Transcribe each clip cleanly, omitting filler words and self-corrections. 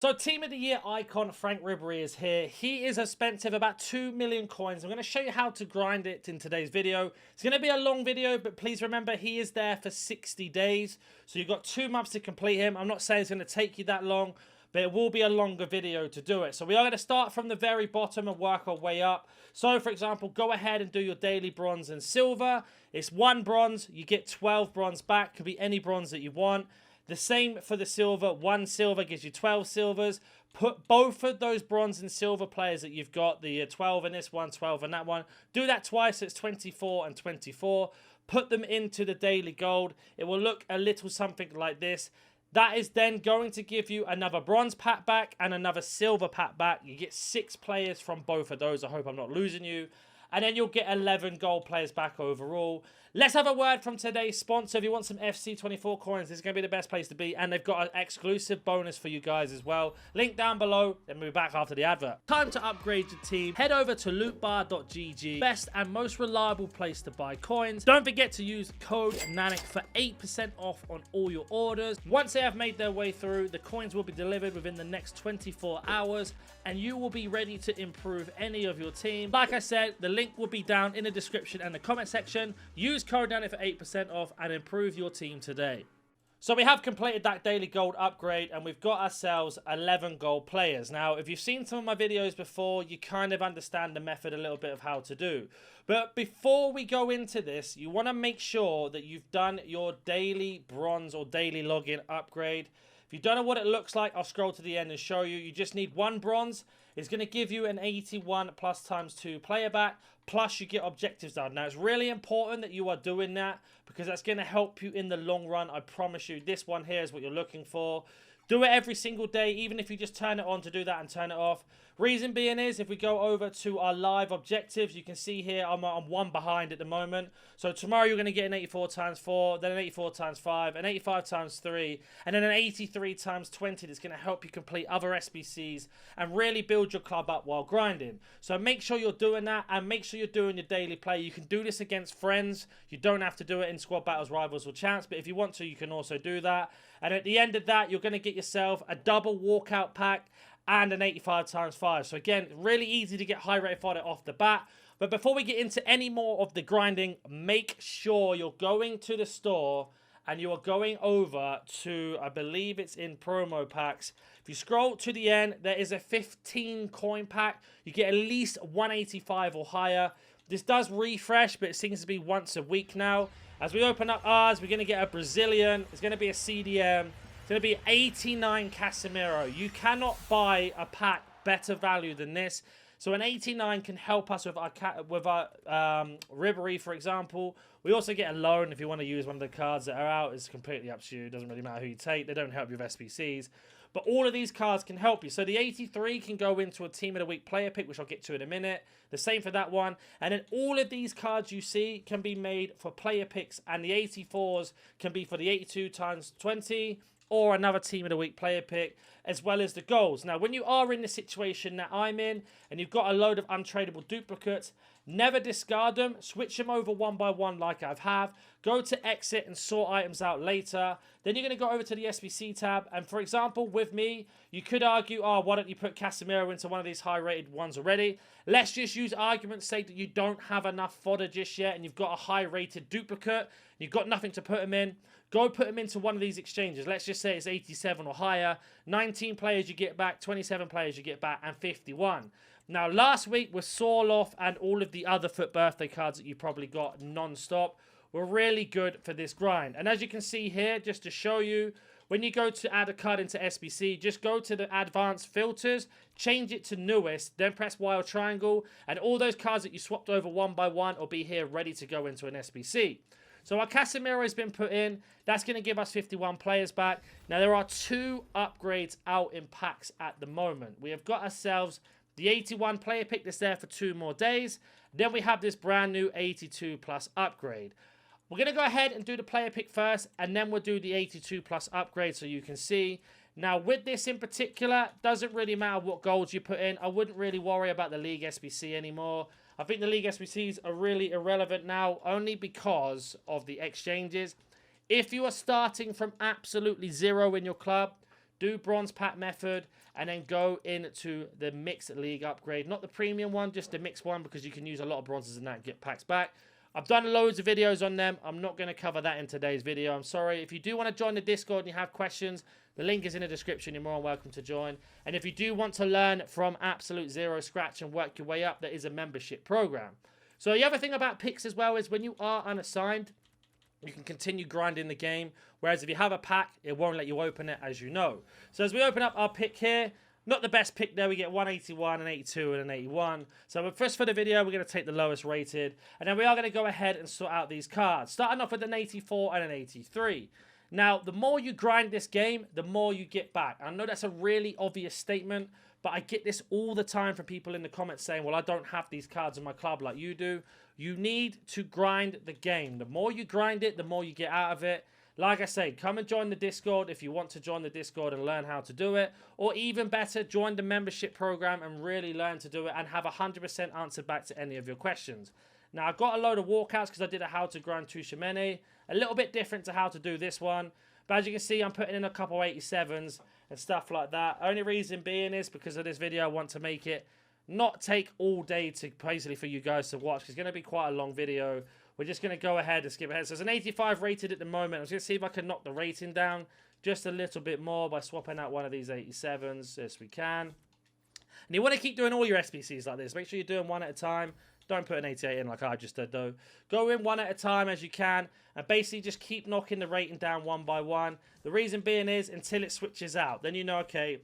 So Team of the Year icon Frank Ribery is here. He is expensive, about 2 million coins. I'm going to show you how to grind it in today's video. It's going to be a long video, but please remember he is there for 60 days. So you've got 2 months to complete him. I'm not saying it's going to take you that long, but it will be a longer video to do it. So we are going to start from the very bottom and work our way up. So for example, go ahead and do your daily bronze and silver. It's 1 bronze. You get 12 bronze back. Could be any bronze that you want. The same for the silver. 1 silver gives you 12 silvers. Put both of those bronze and silver players that you've got, the 12 in this one, 12 in that one. Do that twice, so it's 24 and 24. Put them into the daily gold. It will look a little something like this. That is then going to give you another bronze pack back and another silver pack back. You get 6 players from both of those. I hope I'm not losing you. And then you'll get 11 gold players back overall. Let's have a word from today's sponsor. If you want some FC24 coins, this is going to be the best place to be. And they've got an exclusive bonus for you guys as well. Link down below. Then we'll be back after the advert. Time to upgrade your team. Head over to lootbar.gg. Best and most reliable place to buy coins. Don't forget to use code NANIC for 8% off on all your orders. Once they have made their way through, the coins will be delivered within the next 24 hours. And you will be ready to improve any of your team. Like I said, the link will be down in the description and the comment section. Use code NANIC for 8% off and improve your team today. So we have completed that daily gold upgrade and we've got ourselves 11 gold players. Now, if you've seen some of my videos before, you kind of understand the method a little bit of how to do. But before we go into this, you want to make sure that you've done your daily bronze or daily login upgrade. If you don't know what it looks like, I'll scroll to the end and show you. You just need 1 bronze. It's going to give you an 81 plus times 2 player back. Plus you get objectives done. Now it's really important that you are doing that because that's going to help you in the long run. I promise you this one here is what you're looking for. Do it every single day, even if you just turn it on to do that and turn it off. Reason being is, if we go over to our live objectives, you can see here I'm 1 behind at the moment. So tomorrow you're going to get an 84 times 4, then an 84 times 5, an 85 times 3, and then an 83 times 20 that's going to help you complete other SBCs and really build your club up while grinding. So make sure you're doing that and make sure you're doing your daily play. You can do this against friends. You don't have to do it in squad battles, rivals, or champs, but if you want to, you can also do that. And at the end of that, you're going to get yourself a double walkout pack and an 85 times 5. So again, really easy to get high rate fodder off the bat. But before we get into any more of the grinding, make sure you're going to the store and you are going over to, I believe it's in promo packs. If you scroll to the end, there is a 15 coin pack. You get at least 185 or higher. This does refresh, but it seems to be once a week now. As we open up ours, we're going to get a Brazilian. It's going to be a CDM. It's going to be 89 Casemiro. You cannot buy a pack better value than this. So an 89 can help us with our Ribery, for example. We also get a loan if you want to use one of the cards that are out. It's completely up to you. It doesn't really matter who you take. They don't help you with SBCs. But all of these cards can help you. So the 83 can go into a Team of the Week player pick, which I'll get to in a minute. The same for that one. And then all of these cards you see can be made for player picks. And the 84s can be for the 82 times 20 or another Team of the Week player pick, as well as the goals. Now, when you are in the situation that I'm in, and you've got a load of untradeable duplicates, never discard them. Switch them over 1 by 1 like I have. Go to exit and sort items out later. Then you're going to go over to the SBC tab. And for example, with me, you could argue, oh, why don't you put Casemiro into one of these high-rated ones already? Let's just use argument's sake that you don't have enough fodder just yet and you've got a high-rated duplicate. You've got nothing to put him in. Go put him into one of these exchanges. Let's just say it's 87 or higher. 19 players you get back, 27 players you get back, and 51. Now, last week with Sorloth and all of the other FUT birthday cards that you probably got non-stop were really good for this grind. And as you can see here, just to show you, when you go to add a card into SBC, just go to the advanced filters, change it to newest, then press Y or triangle, and all those cards that you swapped over 1 by 1 will be here ready to go into an SBC. So our Casemiro has been put in. That's going to give us 51 players back. Now, there are 2 upgrades out in packs at the moment. We have got ourselves the 81 player pick that's there for 2 more days. Then we have this brand new 82 plus upgrade. We're going to go ahead and do the player pick first, and then we'll do the 82 plus upgrade so you can see. Now, with this in particular, doesn't really matter what golds you put in. I wouldn't really worry about the League SBC anymore. I think the League SBCs are really irrelevant now, only because of the exchanges. If you are starting from absolutely 0 in your club, do bronze pack method, and then go into the mixed league upgrade. Not the premium one, just the mixed one, because you can use a lot of bronzes in that and get packs back. I've done loads of videos on them. I'm not going to cover that in today's video. I'm sorry. If you do want to join the Discord and you have questions, the link is in the description. You're more than welcome to join. And if you do want to learn from absolute zero scratch and work your way up, there is a membership program. So the other thing about picks as well is when you are unassigned, you can continue grinding the game. Whereas if you have a pack, it won't let you open it, as you know. So as we open up our pick here, not the best pick there. We get 181, an 82, and an 81. So first for the video, we're going to take the lowest rated. And then we are going to go ahead and sort out these cards. Starting off with an 84 and an 83. Now, the more you grind this game, the more you get back. I know that's a really obvious statement, but I get this all the time from people in the comments saying, well, I don't have these cards in my club like you do. You need to grind the game. The more you grind it, the more you get out of it. Like I say, come and join the Discord if you want to join the Discord and learn how to do it. Or even better, join the membership program and really learn to do it and have 100% answered back to any of your questions. Now, I've got a load of walkouts because I did a how to grind Tushimene. A little bit different to how to do this one. But as you can see, I'm putting in a couple 87s and stuff like that. Only reason being is because of this video, I want to make it not take all day to basically for you guys to watch. It's going to be quite a long video. We're just going to go ahead and skip ahead. So it's an 85 rated at the moment. I was going to see if I can knock the rating down just a little bit more by swapping out one of these 87s. Yes, we can. And you want to keep doing all your SBCs like this. Make sure you're doing one at a time. Don't put an 88 in like I just did, though. Go in one at a time as you can. And basically just keep knocking the rating down one by one. The reason being is until it switches out. Then you know, okay,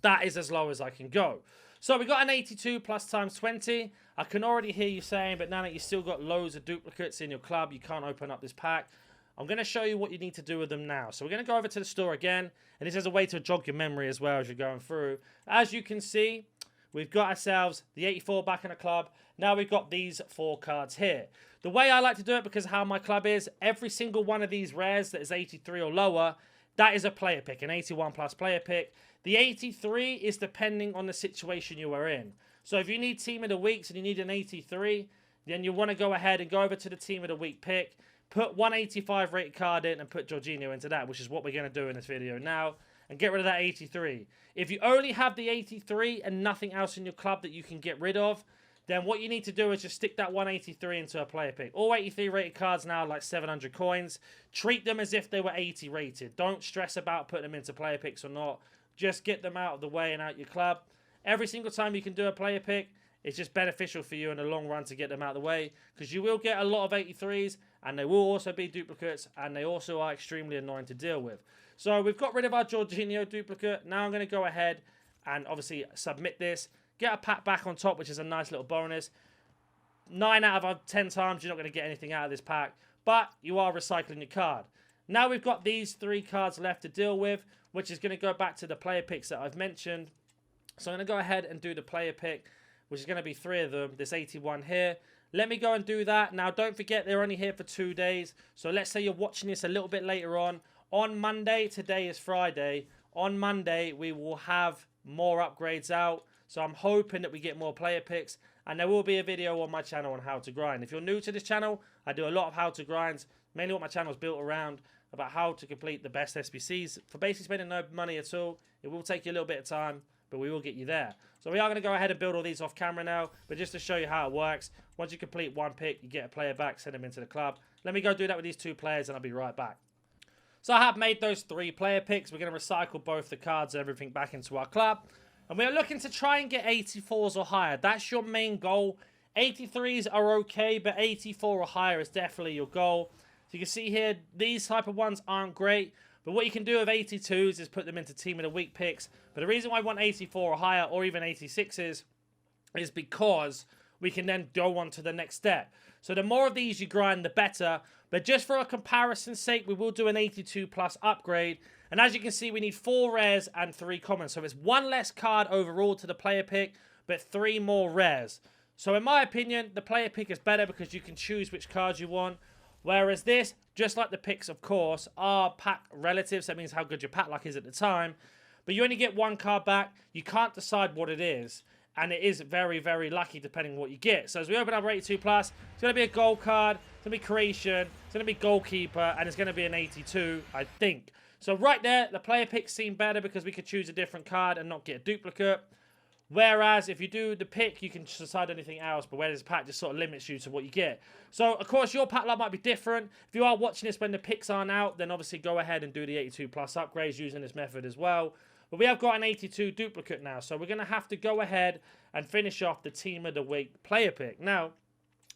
that is as low as I can go. So we got an 82 plus times 20. I can already hear you saying, but now that you've still got loads of duplicates in your club, you can't open up this pack. I'm going to show you what you need to do with them now. So we're going to go over to the store again. And this is a way to jog your memory as well as you're going through. As you can see, we've got ourselves the 84 back in the club. Now we've got these 4 cards here. The way I like to do it, because of how my club is, every single one of these rares that is 83 or lower, that is a player pick, an 81 plus player pick. The 83 is depending on the situation you are in. So if you need Team of the Weeks and you need an 83, then you want to go ahead and go over to the Team of the Week pick, put 185 rated card in and put Jorginho into that, which is what we're going to do in this video now, and get rid of that 83. If you only have the 83 and nothing else in your club that you can get rid of, then what you need to do is just stick that 183 into a player pick. All 83 rated cards now are like 700 coins. Treat them as if they were 80 rated. Don't stress about putting them into player picks or not. Just get them out of the way and out your club. Every single time you can do a player pick, it's just beneficial for you in the long run to get them out of the way, because you will get a lot of 83s and they will also be duplicates, and they also are extremely annoying to deal with. So we've got rid of our Jorginho duplicate. Now I'm going to go ahead and obviously submit this. Get a pack back on top, which is a nice little bonus. 9 out of 10 times, you're not going to get anything out of this pack, but you are recycling your card. Now we've got these 3 cards left to deal with, which is going to go back to the player picks that I've mentioned. So I'm going to go ahead and do the player pick, which is going to be 3 of them, this 81 here. Let me go and do that. Now, don't forget, they're only here for 2 days. So let's say you're watching this a little bit later on. On Monday, today is Friday. On Monday, we will have more upgrades out. So I'm hoping that we get more player picks. And there will be a video on my channel on how to grind. If you're new to this channel, I do a lot of how to grinds. Mainly what my channel is built around, about how to complete the best SBCs for basically spending no money at all. It will take you a little bit of time, but we will get you there. So we are going to go ahead and build all these off camera now, but just to show you how it works, once you complete one pick, you get a player back, send them into the club. Let me go do that with these 2 players and I'll be right back. So I have made those 3 player picks. We're going to recycle both the cards and everything back into our club. And we're looking to try and get 84s or higher. That's your main goal. 83s are okay, but 84 or higher is definitely your goal. So you can see here, these type of ones aren't great. But what you can do with 82s is put them into Team of the Week picks. But the reason why I want 84 or higher, or even 86s, is because we can then go on to the next step. So the more of these you grind, the better. But just for a comparison's sake, we will do an 82 plus upgrade. And as you can see, we need 4 rares and 3 commons. So it's 1 less card overall to the player pick, but 3 more rares. So in my opinion, the player pick is better because you can choose which cards you want. Whereas this, just like the picks, of course, are pack relatives. That means how good your pack luck is at the time. But you only get 1 card back. You can't decide what it is. And it is very, very lucky depending on what you get. So as we open up 82 plus, it's going to be a gold card. It's going to be creation. It's going to be goalkeeper. And it's going to be an 82, I think. So right there, the player picks seem better because we could choose a different card and not get a duplicate. Whereas if you do the pick, you can decide anything else, but whereas pack just sort of limits you to what you get. So, of course, your pack luck might be different. If you are watching this when the picks aren't out, then obviously go ahead and do the 82 plus upgrades using this method as well. But we have got an 82 duplicate now, so we're going to have to go ahead and finish off the Team of the Week player pick. Now,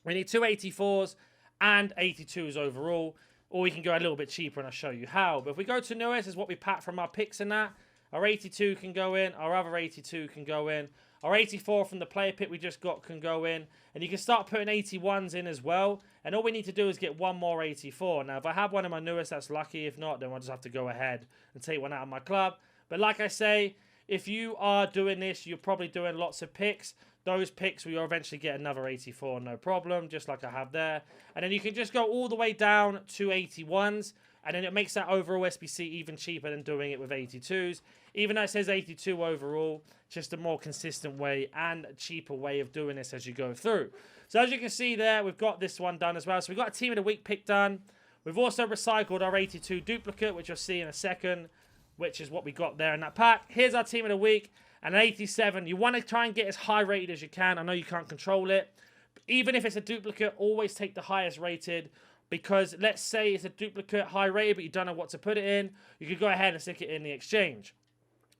we need two 84s and 82s overall, or we can go a little bit cheaper and I'll show you how. But if we go to newest, is what we pack from our picks and that. Our 82 can go in, our other 82 can go in. Our 84 from the player pick we just got can go in. And you can start putting 81s in as well. And all we need to do is get one more 84. Now, if I have one in my newest, that's lucky. If not, then I'll just have to go ahead and take one out of my club. But like I say, if you are doing this, you're probably doing lots of picks. Those picks, will eventually get another 84, no problem, just like I have there. And then you can just go all the way down to 81s. And then it makes that overall SBC even cheaper than doing it with 82s. Even though it says 82 overall, just a more consistent way and a cheaper way of doing this as you go through. So as you can see there, we've got this one done as well. So we've got a Team of the Week pick done. We've also recycled our 82 duplicate, which you'll see in a second, which is what we got there in that pack. Here's our Team of the Week. And an 87, you want to try and get as high rated as you can. I know you can't control it. But even if it's a duplicate, always take the highest rated. Because let's say it's a duplicate high rated, but you don't know what to put it in. You could go ahead and stick it in the exchange.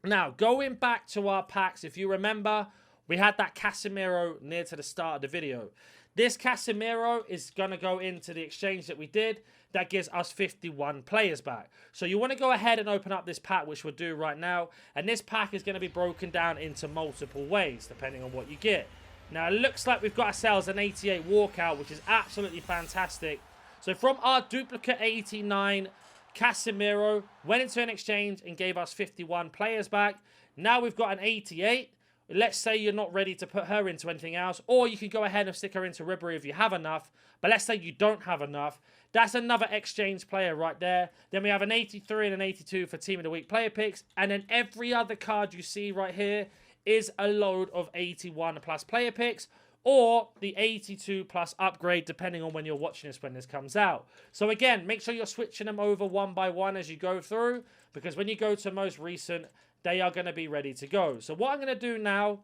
Now, going back to our packs, if you remember, we had that Casemiro near to the start of the video. This Casemiro is going to go into the exchange that we did. That gives us 51 players back. So you want to go ahead and open up this pack, which we'll do right now. And this pack is going to be broken down into multiple ways, depending on what you get. Now, it looks like we've got ourselves an 88 walkout, which is absolutely fantastic. So from our duplicate 89, Casemiro went into an exchange and gave us 51 players back. Now we've got an 88. Let's say you're not ready to put her into anything else, or you can go ahead and stick her into Ribery if you have enough. But let's say you don't have enough. That's another exchange player right there. Then we have an 83 and an 82 for Team of the Week player picks. And then every other card you see right here is a load of 81 plus player picks, or the 82 plus upgrade, depending on when you're watching this when this comes out. So again, make sure you're switching them over one by one as you go through, because when you go to most recent, they are going to be ready to go. So what I'm going to do now,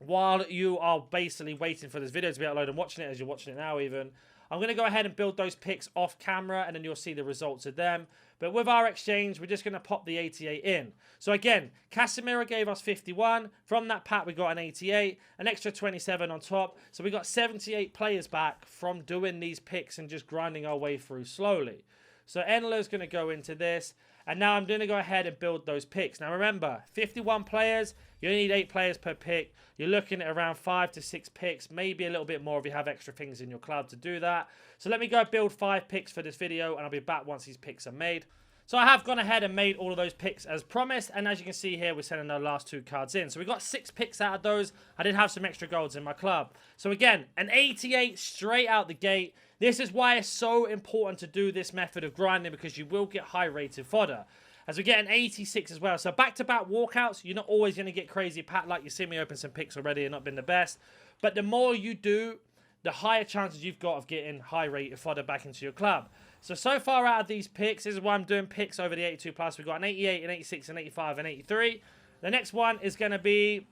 while you are basically waiting for this video to be uploaded and watching it as you're watching it now even, I'm going to go ahead and build those picks off camera, and then you'll see the results of them. But with our exchange, we're just going to pop the 88 in. So again, Casemiro gave us 51. From that pack, we got an 88, an extra 27 on top. So we got 78 players back from doing these picks and just grinding our way through slowly. So Enlo's going to go into this. And now I'm going to go ahead and build those picks. Now remember, 51 players, you only need 8 players per pick. You're looking at around 5 to 6 picks, maybe a little bit more if you have extra things in your club to do that. So let me go build 5 picks for this video, and I'll be back once these picks are made. So I have gone ahead and made all of those picks as promised, and as you can see here, we're sending our last 2 cards in. So we got 6 picks out of those. I did have some extra golds in my club. So again, an 88 straight out the gate. This is why it's so important to do this method of grinding, because you will get high rated fodder. As we get an 86 as well. So back-to-back walkouts, you're not always going to get crazy pack like you see me open some picks already and not been the best. But the more you do, the higher chances you've got of getting high rated fodder back into your club. So far out of these picks, this is why I'm doing picks over the 82 plus. We've got an 88, an 86, an 85, an 83. The next one is going to be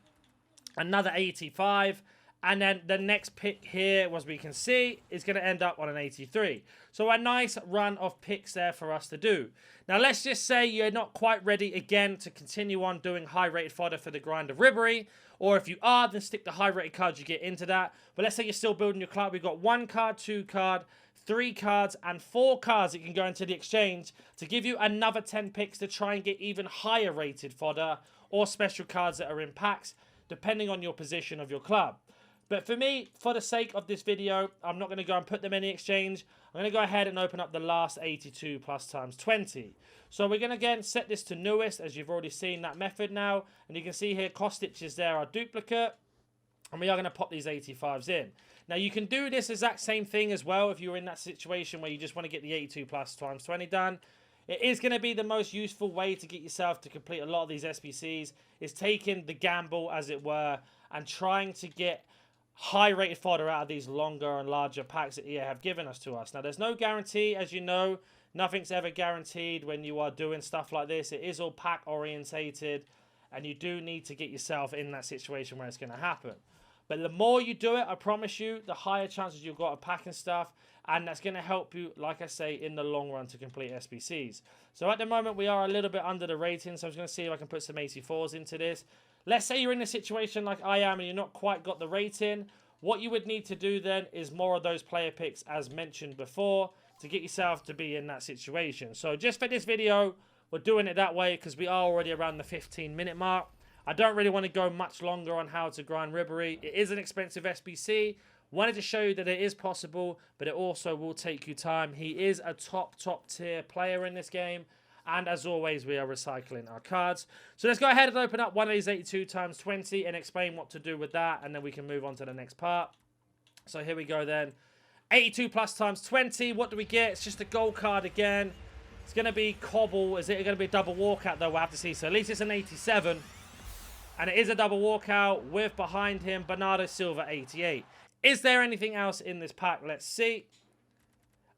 another 85. And then the next pick here, as we can see, is going to end up on an 83. So a nice run of picks there for us to do. Now, let's just say you're not quite ready again to continue on doing high-rated fodder for the grind of Ribery. Or if you are, then stick the high-rated cards you get into that. But let's say you're still building your club. We've got 1 card, 2 card, 3 cards, and 4 cards that can go into the exchange to give you another 10 picks to try and get even higher-rated fodder or special cards that are in packs, depending on your position of your club. But for me, for the sake of this video, I'm not going to go and put them in the exchange. I'm going to go ahead and open up the last 82 plus times 20. So we're going to again set this to newest, as you've already seen that method now. And you can see here, Kostic is there, our duplicate. And we are going to pop these 85s in. Now you can do this exact same thing as well if you're in that situation where you just want to get the 82 plus times 20 done. It is going to be the most useful way to get yourself to complete a lot of these SBCs, is taking the gamble, as it were, and trying to get high-rated fodder out of these longer and larger packs that EA have given us to us. Now, there's no guarantee, as you know, Nothing's ever guaranteed when you are doing stuff like this. It is all pack orientated, and you do need to get yourself in that situation where it's going to happen. But the more you do it, I promise you, the higher chances you've got of packing stuff. And that's going to help you, like I say, in the long run to complete SBCs. So at the moment, we are a little bit under the rating. So I'm going to see if I can put some 84s into this. Let's say you're in a situation like I am and you're not quite got the rating. What you would need to do then is more of those player picks as mentioned before to get yourself to be in that situation. So just for this video, we're doing it that way because we are already around the 15-minute mark. I don't really want to go much longer on how to grind Ribery. It is an expensive SBC. Wanted to show you that it is possible, but it also will take you time. He is a top tier player in this game. And as always, we are recycling our cards. So let's go ahead and open up one of these 82 times 20 and explain what to do with that. And then we can move on to the next part. So here we go then. 82 plus times 20. What do we get? It's just a gold card again. It's going to be Cobble. Is it going to be a double walkout though? We'll have to see. So at least it's an 87. And it is a double walkout with behind him Bernardo Silva 88. Is there anything else in this pack? Let's see.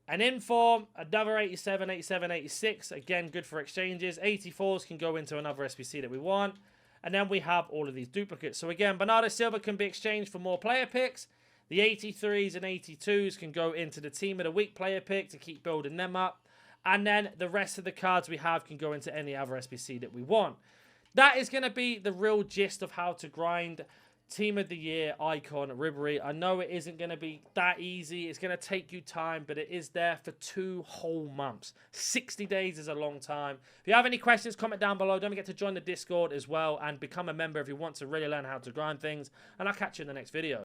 An inform, another 87, 87, 86. Again, good for exchanges. 84s can go into another SBC that we want. And then we have all of these duplicates. So again, Bernardo Silva can be exchanged for more player picks. The 83s and 82s can go into the Team of the Week player pick to keep building them up. And then the rest of the cards we have can go into any other SBC that we want. That is going to be the real gist of how to grind Team of the Year icon Ribery. I know it isn't going to be that easy. It's going to take you time, but it is there for 2 whole months. 60 days is a long time. If you have any questions, comment down below. Don't forget to join the Discord as well and become a member if you want to really learn how to grind things. And I'll catch you in the next video.